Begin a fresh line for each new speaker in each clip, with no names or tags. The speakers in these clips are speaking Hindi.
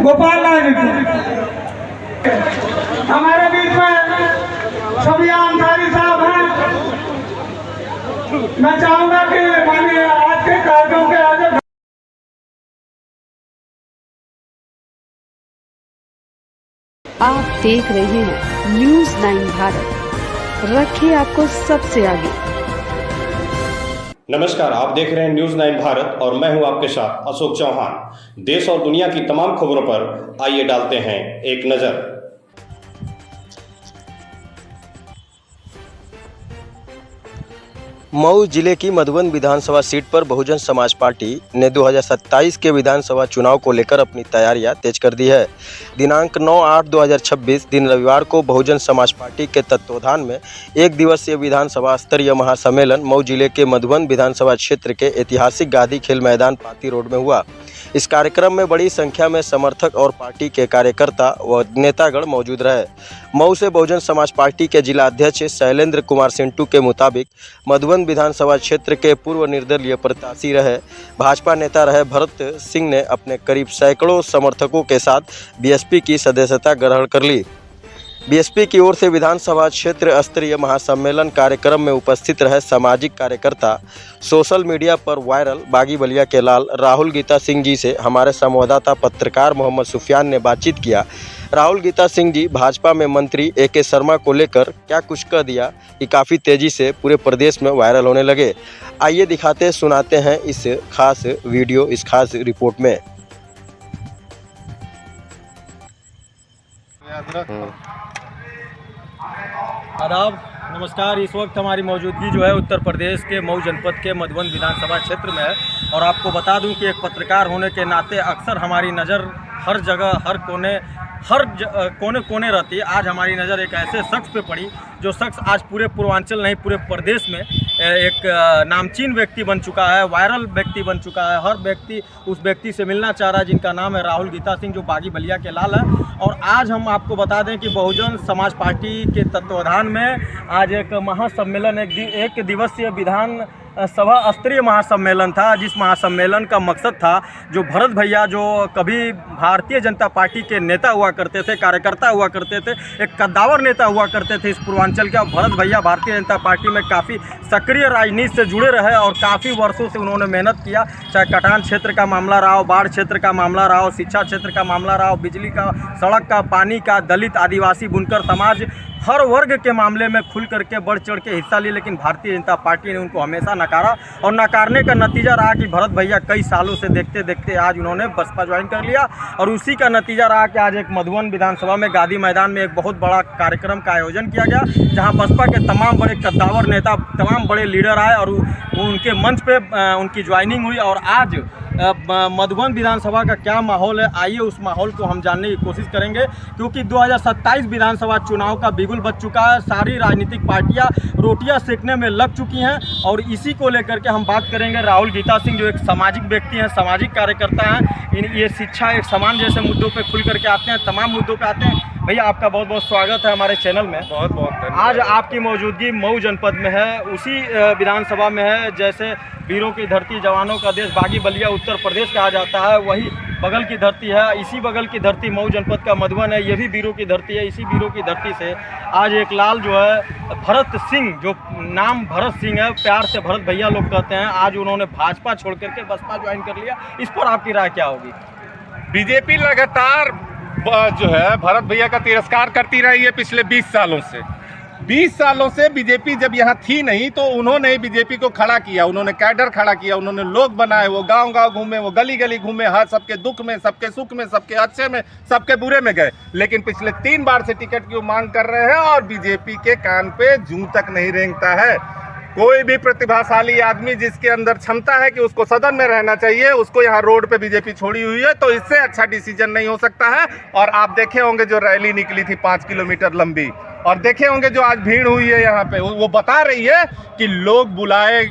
गोपाल लाल जी हमारे बीच में शफिया अंसारी साहब हैं। मैं चाहूंगा कि माननीय आज के कार्यक्रम के आगे
आप देख रहे हैं न्यूज़ 9 भारत, रखिए आपको सबसे आगे।
नमस्कार, आप देख रहे हैं न्यूज़ 9 भारत और मैं हूं आपके साथ अशोक चौहान। देश और दुनिया की तमाम खबरों पर आइए डालते हैं एक नज़र।
मऊ जिले की मधुबन विधानसभा सीट पर बहुजन समाज पार्टी ने 2027 के विधानसभा चुनाव को लेकर अपनी तैयारियां तेज कर दी है। दिनांक 9/8/2026 दिन रविवार को बहुजन समाज पार्टी के तत्वावधान में एक दिवसीय विधानसभा स्तरीय महासम्मेलन मऊ जिले के मधुबन विधानसभा क्षेत्र के ऐतिहासिक गांधी खेल मैदान पाती रोड में हुआ। इस कार्यक्रम में बड़ी संख्या में समर्थक और पार्टी के कार्यकर्ता व नेतागण मौजूद रहे। मऊ से बहुजन समाज पार्टी के जिला अध्यक्ष शैलेंद्र कुमार सिंटू के मुताबिक मधुबन विधानसभा क्षेत्र के पूर्व निर्दलीय प्रत्याशी रहे भाजपा नेता रहे भरत सिंह ने अपने करीब सैकड़ों समर्थकों के साथ बीएसपी की सदस्यता ग्रहण कर ली। बीएसपी की ओर से विधानसभा क्षेत्र स्तरीय महासम्मेलन कार्यक्रम में उपस्थित रहे सामाजिक कार्यकर्ता सोशल मीडिया पर वायरल बागी बलिया के लाल राहुल गीता सिंह जी से हमारे संवाददाता पत्रकार मोहम्मद सुफियान ने बातचीत किया। राहुल गीता सिंह जी भाजपा में मंत्री AK शर्मा को लेकर क्या कुछ कह दिया कि काफ़ी तेज़ी से पूरे प्रदेश में वायरल होने लगे। आइए दिखाते सुनाते हैं इस खास वीडियो, इस खास रिपोर्ट में।
आदाब, नमस्कार। इस वक्त हमारी मौजूदगी जो है उत्तर प्रदेश के मऊ जनपद के मधुबन विधानसभा क्षेत्र में है और आपको बता दूं कि एक पत्रकार होने के नाते अक्सर हमारी नज़र हर जगह हर कोने रहती है। आज हमारी नज़र एक ऐसे शख्स पे पड़ी जो शख्स आज पूरे पूर्वांचल नहीं पूरे प्रदेश में एक नामचीन व्यक्ति बन चुका है, वायरल व्यक्ति बन चुका है। हर व्यक्ति उस व्यक्ति से मिलना चाह रहा है जिनका नाम है राहुल गीता सिंह, जो बागी बलिया के लाल है। और आज हम आपको बता दें कि बहुजन समाज पार्टी के तत्वावधान में आज एक महासम्मेलन, एक दिवसीय विधान सभा स्तरीय महासम्मेलन था, जिस महासम्मेलन का मकसद था जो भरत भैया जो कभी भारतीय जनता पार्टी के नेता हुआ करते थे, कार्यकर्ता हुआ करते थे, एक कद्दावर नेता हुआ करते थे इस पूर्वांचल के। भरत भैया भारतीय जनता पार्टी में काफ़ी सक्रिय राजनीति से जुड़े रहे और काफ़ी वर्षों से उन्होंने मेहनत किया, चाहे कटान क्षेत्र का मामला रहा हो, बाढ़ क्षेत्र का मामला रहा हो, शिक्षा क्षेत्र का मामला रहा हो, बिजली का, सड़क का, पानी का, दलित आदिवासी बुनकर समाज, हर वर्ग के मामले में खुल करके बढ़ चढ़ के हिस्सा ली। लेकिन भारतीय जनता पार्टी ने उनको हमेशा नकारा और नकारने का नतीजा रहा कि भरत भैया कई सालों से देखते देखते आज उन्होंने बसपा ज्वाइन कर लिया। और उसी का नतीजा रहा कि आज एक मधुबन विधानसभा में गांधी मैदान में एक बहुत बड़ा कार्यक्रम का आयोजन किया गया, जहां बसपा के तमाम बड़े कद्दावर नेता, तमाम बड़े लीडर आए और उनके मंच पे उनकी ज्वाइनिंग हुई। और आज मधुबन विधानसभा का क्या माहौल है, आइए उस माहौल को हम जानने की कोशिश करेंगे, क्योंकि 2027 विधानसभा चुनाव का बिगुल बज चुका है। सारी राजनीतिक पार्टियां रोटियां सेकने में लग चुकी हैं और इसी को लेकर के हम बात करेंगे। राहुल गीता सिंह जो एक सामाजिक व्यक्ति हैं, सामाजिक कार्यकर्ता हैं, ये शिक्षा, एक समान जैसे मुद्दों पे खुल करके आते हैं, तमाम मुद्दों पे आते हैं। भैया आपका बहुत बहुत स्वागत है हमारे चैनल में।
बहुत बहुत धन्यवाद।
आज आपकी मौजूदगी मऊ जनपद में है, उसी विधानसभा में है जैसे वीरों की धरती, जवानों का देश बागी बलिया उत्तर प्रदेश कहा जाता है, वही बगल की धरती है। इसी बगल की धरती मऊ जनपद का मधुबन है, ये भी वीरों की धरती है। इसी वीरों की धरती से आज एक लाल जो है भरत सिंह, जो नाम भरत सिंह है, प्यार से भरत भैया लोग कहते हैं, आज उन्होंने भाजपा छोड़ करके बसपा ज्वाइन कर लिया। इस पर आपकी राय क्या होगी?
बीजेपी लगातार जो है भरत भैया का तिरस्कार करती रही है पिछले 20 सालों से। 20 सालों से बीजेपी जब यहाँ थी नहीं तो उन्होंने बीजेपी को खड़ा किया, उन्होंने कैडर खड़ा किया, उन्होंने लोग बनाए, वो गांव-गांव घूमे, वो गली-गली घूमे, हर सबके दुख में, सबके सुख में, सबके अच्छे में, सबके बुरे में गए। लेकिन पिछले 3 बार से टिकट की मांग कर रहे हैं और बीजेपी के कान पे जूं तक नहीं रेंगता है। कोई भी प्रतिभाशाली आदमी जिसके अंदर क्षमता है कि उसको सदन में रहना चाहिए, उसको यहाँ रोड पे बीजेपी छोड़ी हुई है, तो इससे अच्छा डिसीजन नहीं हो सकता है। और आप देखे होंगे जो रैली निकली थी 5 किलोमीटर लंबी, और देखे होंगे जो आज भीड़ हुई है यहाँ पे, वो बता रही है कि लोग बुलाए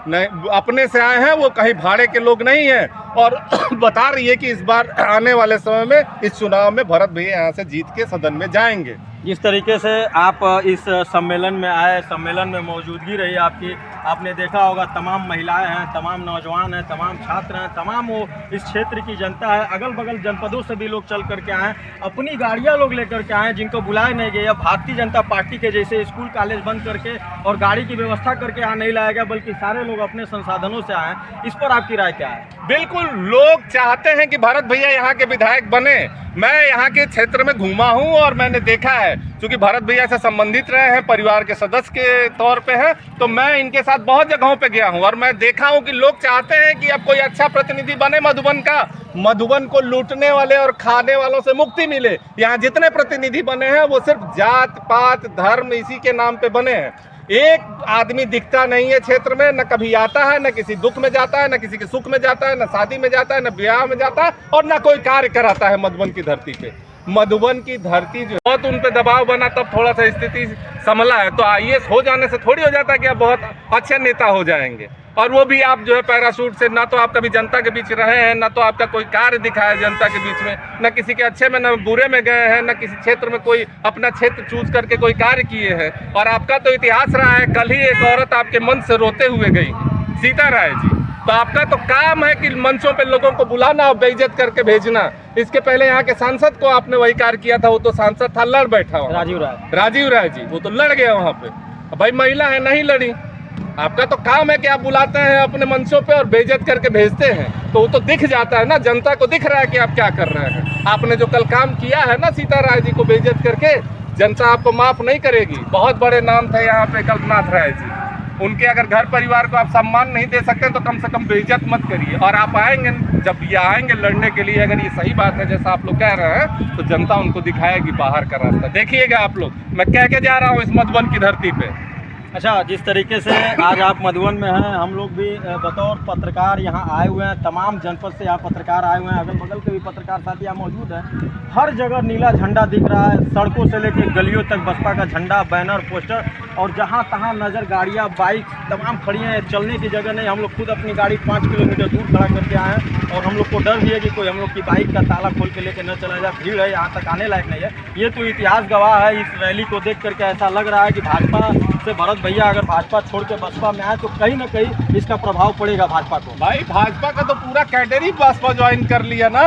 नहीं, अपने से आए हैं, वो कहीं भाड़े के लोग नहीं हैं। और बता रही है कि इस बार आने वाले समय में इस चुनाव में भरत भैया यहाँ से जीत के सदन में जाएंगे।
जिस तरीके से आप इस सम्मेलन में आए, सम्मेलन में मौजूदगी रही आपकी, आपने देखा होगा तमाम महिलाएं हैं, तमाम नौजवान हैं, तमाम छात्र हैं, तमाम वो इस क्षेत्र की जनता है, अगल बगल जनपदों से भी लोग चल करके आए, अपनी गाड़ियां लोग लेकर के आए जिनको बुलाए नहीं गए। भारतीय जनता पार्टी के जैसे स्कूल कॉलेज बंद करके और गाड़ी की व्यवस्था करके यहाँ नहीं लाया गया, बल्कि सारे लोग अपने संसाधनों से आए। इस पर आपकी राय क्या है?
बिल्कुल, लोग चाहते हैं कि भरत भैया यहाँ के विधायक बने। मैं यहाँ के क्षेत्र में घूमा हूँ और मैंने देखा है, क्योंकि भरत भैया से संबंधित रहे हैं, परिवार के सदस्य के तौर पे हैं, तो मैं इनके साथ बहुत जगहों पे गया हूँ और मैं देखा हूँ कि लोग चाहते हैं कि अब कोई अच्छा प्रतिनिधि बने मधुबन का, मधुबन को लूटने वाले और खाने वालों से मुक्ति मिले। यहाँ जितने प्रतिनिधि बने हैं वो सिर्फ जात पात धर्म इसी के नाम पे बने हैं। एक आदमी दिखता नहीं है क्षेत्र में, न कभी आता है, न किसी दुख में जाता है, न किसी के सुख में जाता है, न शादी में जाता है, न ब्याह में जाता है और न कोई कार्य कराता है मधुबन की धरती पे। मधुबन की धरती जो बहुत उन पे दबाव बना, तब थोड़ा सा स्थिति संभला है। तो IAS हो जाने से थोड़ी हो जाता है कि आप बहुत अच्छे नेता हो जाएंगे, और वो भी आप जो है पैराशूट से, ना तो आप कभी जनता के बीच रहे हैं, ना तो आपका कोई कार्य दिखा है जनता के बीच में, न किसी के अच्छे में न बुरे में गए हैं, न किसी क्षेत्र में कोई अपना क्षेत्र चूज करके कोई कार्य किए हैं। और आपका तो इतिहास रहा है, कल ही एक औरत आपके मंच से रोते हुए गई, सीता राय जी। तो आपका तो काम है कि मंचों पे लोगों को बुलाना और बेइज्जत करके भेजना। इसके पहले यहाँ के सांसद को आपने वही कार्य किया था, वो तो सांसद था, लड़ बैठा हुआ राजीव राय जी, वो तो लड़ गया वहाँ पे। भाई महिला है, नहीं लड़ी। आपका तो काम है कि आप बुलाते हैं अपने मंचों पे और बेइज्जत करके भेजते हैं, तो वो तो दिख जाता है ना, जनता को दिख रहा है कि आप क्या कर रहे हैं। आपने जो कल काम किया है ना सीता राय जी को बेइज्जत करके, जनता आपको माफ नहीं करेगी। बहुत बड़े नाम थे यहाँ पे कल्पनाथ राय जी, उनके अगर घर परिवार को आप सम्मान नहीं दे सकते तो कम से कम बेइज्जत मत करिए। और आप आएंगे, जब ये आएंगे लड़ने के लिए, अगर ये सही बात है जैसा आप लोग कह रहे हैं, तो जनता उनको दिखाएगी बाहर का रास्ता। देखिएगा आप लोग, मैं कह के जा रहा हूँ इस मधुबन की धरती पे।
अच्छा, जिस तरीके से आज आप मधुबन में हैं, हम लोग भी बतौर पत्रकार यहाँ आए हुए हैं, तमाम जनपद से यहाँ पत्रकार आए हुए हैं, अगल बगल के भी पत्रकार साथी यहाँ मौजूद हैं। हर जगह नीला झंडा दिख रहा है, सड़कों से लेकर गलियों तक बसपा का झंडा, बैनर, पोस्टर, और जहाँ तहाँ नज़र गाड़ियाँ, बाइक तमाम खड़ी हैं। चलने की जगह नहीं, हम लोग खुद अपनी गाड़ी 5 किलोमीटर दूर खड़ा करके आए हैं और हम लोग को डर भी है कि कोई हम लोग की बाइक का ताला खोल के लेके न चला जाए। भीड़ है, यहाँ तक आने लायक नहीं है। ये तो इतिहास गवाह है। इस रैली को देख करके ऐसा लग रहा है कि भाजपा से भरत भैया अगर भाजपा छोड़ के बसपा में आए तो कहीं ना कहीं इसका प्रभाव पड़ेगा भाजपा को।
भाई भाजपा का तो पूरा कैडर ही बसपा ज्वाइन कर लिया ना।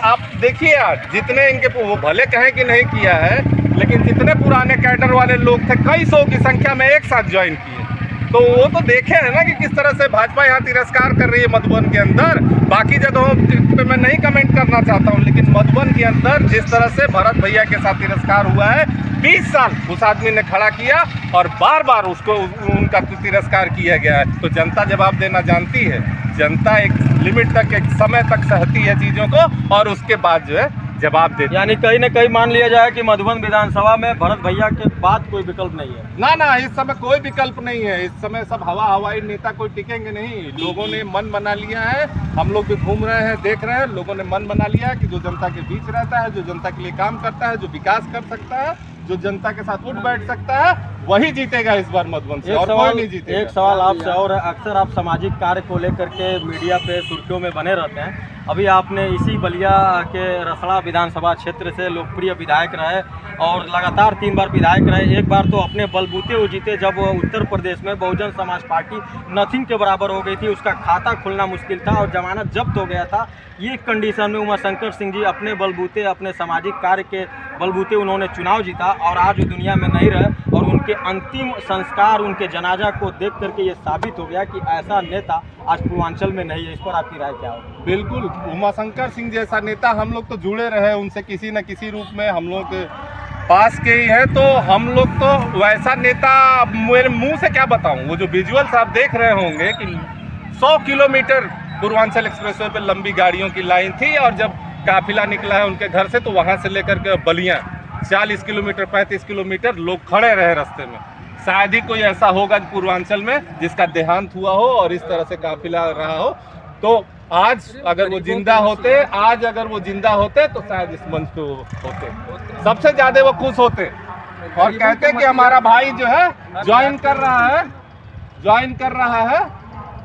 आप देखिए यार, जितने इनके, वो भले कहें कि नहीं किया है, लेकिन जितने पुराने कैडर वाले लोग थे, कई सौ की संख्या में एक साथ ज्वाइन किए, तो वो तो देखे है ना कि किस तरह से भाजपा यहाँ तिरस्कार कर रही है मधुबन के अंदर। बाकी जगहों पे मैं नहीं कमेंट करना चाहता हूँ, लेकिन मधुबन के अंदर जिस तरह से भरत भैया के साथ तिरस्कार हुआ है, 20 साल उस आदमी ने खड़ा किया और बार बार उसको उनका तिरस्कार किया गया है। तो जनता जवाब देना जानती है। जनता एक लिमिट तक, एक समय तक सहती है चीज़ों को और उसके बाद जो है जवाब देती है।
यानी कहीं ना कहीं मान लिया जाए कि मधुबन विधानसभा में भरत भैया के बाद कोई विकल्प नहीं है।
ना, इस समय कोई विकल्प नहीं है। इस समय सब हवाई नेता कोई टिकेंगे नहीं। लोगों ने मन बना लिया है, हम लोग भी घूम रहे हैं, देख रहे हैं, लोगों ने मन बना लिया है कि जो जनता के बीच रहता है, जो जनता के लिए काम करता है, जो विकास कर सकता है, जो जनता के साथ उठ बैठ सकता है, वही जीतेगा इस बार मधुबन से, और कोई नहीं जीतेगा।
एक सवाल आपसे और है, अक्सर आप सामाजिक कार्य को लेकर के मीडिया पे सुर्खियों में बने रहते हैं। अभी आपने इसी बलिया के रसड़ा विधानसभा क्षेत्र से लोकप्रिय विधायक रहे और लगातार 3 बार विधायक रहे। एक बार तो अपने बलबूते वो जीते जब उत्तर प्रदेश में बहुजन समाज पार्टी नथिंग के बराबर हो गई थी, उसका खाता खुलना मुश्किल था और जमानत जब्त हो गया था। ये कंडीशन में उमाशंकर सिंह जी अपने बलबूते, अपने सामाजिक कार्य के बलबूते उन्होंने चुनाव जीता और आज वो दुनिया में नहीं रहे और उनके अंतिम संस्कार, उनके जनाजा को देख करके ये साबित हो गया कि ऐसा नेता आज पूर्वांचल में नहीं है। इस पर आपकी राय क्या हो?
बिल्कुल, उमाशंकर सिंह जैसा नेता हम लोग तो जुड़े रहे उनसे किसी न किसी रूप में, हम लोग पास के ही है, तो हम लोग तो वैसा नेता, मेरे मुंह से क्या बताऊं, वो जो विजुअल्स आप देख रहे होंगे कि 100 किलोमीटर पूर्वांचल एक्सप्रेसवे पे लंबी गाड़ियों की लाइन थी और जब काफिला निकला है उनके घर से तो वहाँ से लेकर के बलिया 40 किलोमीटर 35 किलोमीटर लोग खड़े रहे रास्ते में। शायद ही कोई ऐसा होगा पूर्वांचल में जिसका देहांत हुआ हो और इस तरह से काफिला रहा हो। तो आज अगर वो जिंदा होते तो शायद इस मंच पे होते, सबसे ज्यादा वो खुश होते और कहते कि हमारा भाई जो है ज्वाइन कर रहा है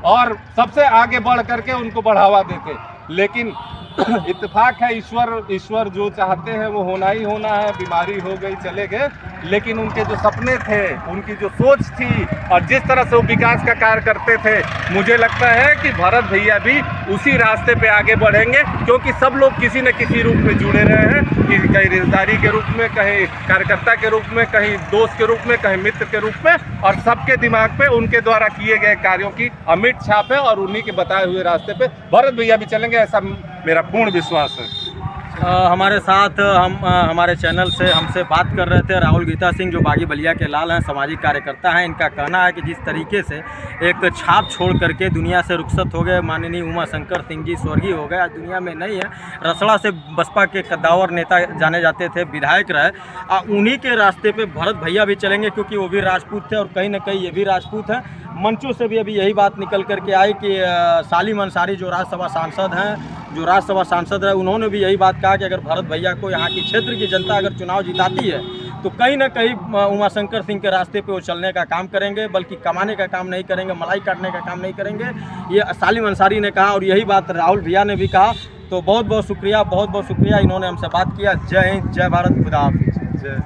और सबसे आगे बढ़ करके उनको बढ़ावा देते। लेकिन इत्तेफाक है, ईश्वर जो चाहते हैं वो होना ही होना है। बीमारी हो गई, चले गए, लेकिन उनके जो सपने थे, उनकी जो सोच थी और जिस तरह से वो विकास का कार्य करते थे, मुझे लगता है कि भरत भैया भी उसी रास्ते पे आगे बढ़ेंगे, क्योंकि सब लोग किसी न किसी रूप में जुड़े रहे हैं, कि कहीं रिश्तेदारी के रूप में, कहीं कार्यकर्ता के रूप में, कहीं दोस्त के रूप में, कहीं मित्र के रूप में, और सबके दिमाग पे उनके द्वारा किए गए कार्यों की अमिट छाप है और उन्हीं के बताए हुए रास्ते पे भरत भैया भी चलेंगे, ऐसा मेरा पूर्ण विश्वास है।
हमारे साथ हमारे चैनल से हमसे बात कर रहे थे राहुल गीता सिंह, जो बागी बलिया के लाल हैं, सामाजिक कार्यकर्ता हैं। इनका कहना है कि जिस तरीके से एक छाप छोड़ करके दुनिया से रुखसत हो गए माननीय उमा शंकर सिंह जी, स्वर्गीय हो गए, आज दुनिया में नहीं है। रसड़ा से बसपा के कद्दावर नेता जाने जाते थे, विधायक रहे, उन्हीं के रास्ते पे भरत भैया भी चलेंगे, क्योंकि वो भी राजपूत थे और कहीं ना कहीं ये भी राजपूत हैं। मंचों से भी अभी यही बात निकल करके आई कि सालिम अंसारी जो राज्यसभा सांसद है, उन्होंने भी यही बात कहा कि अगर भरत भैया को यहाँ की क्षेत्र की जनता अगर चुनाव जिताती है तो कहीं ना कहीं उमाशंकर सिंह के रास्ते पे वो चलने का काम करेंगे, बल्कि कमाने का काम नहीं करेंगे, मलाई काटने का काम नहीं करेंगे। ये सालिम अंसारी ने कहा और यही बात राहुल भैया ने भी कहा। तो बहुत बहुत शुक्रिया इन्होंने हमसे बात किया। जय हिंद, जय भारत, खुदा हाफिज़, जय।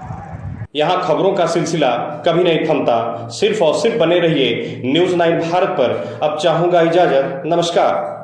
यहाँ खबरों का सिलसिला कभी नहीं थमता, सिर्फ और सिर्फ बने रहिए न्यूज़ 9 भारत पर। अब चाहूँगा इजाज़त, नमस्कार।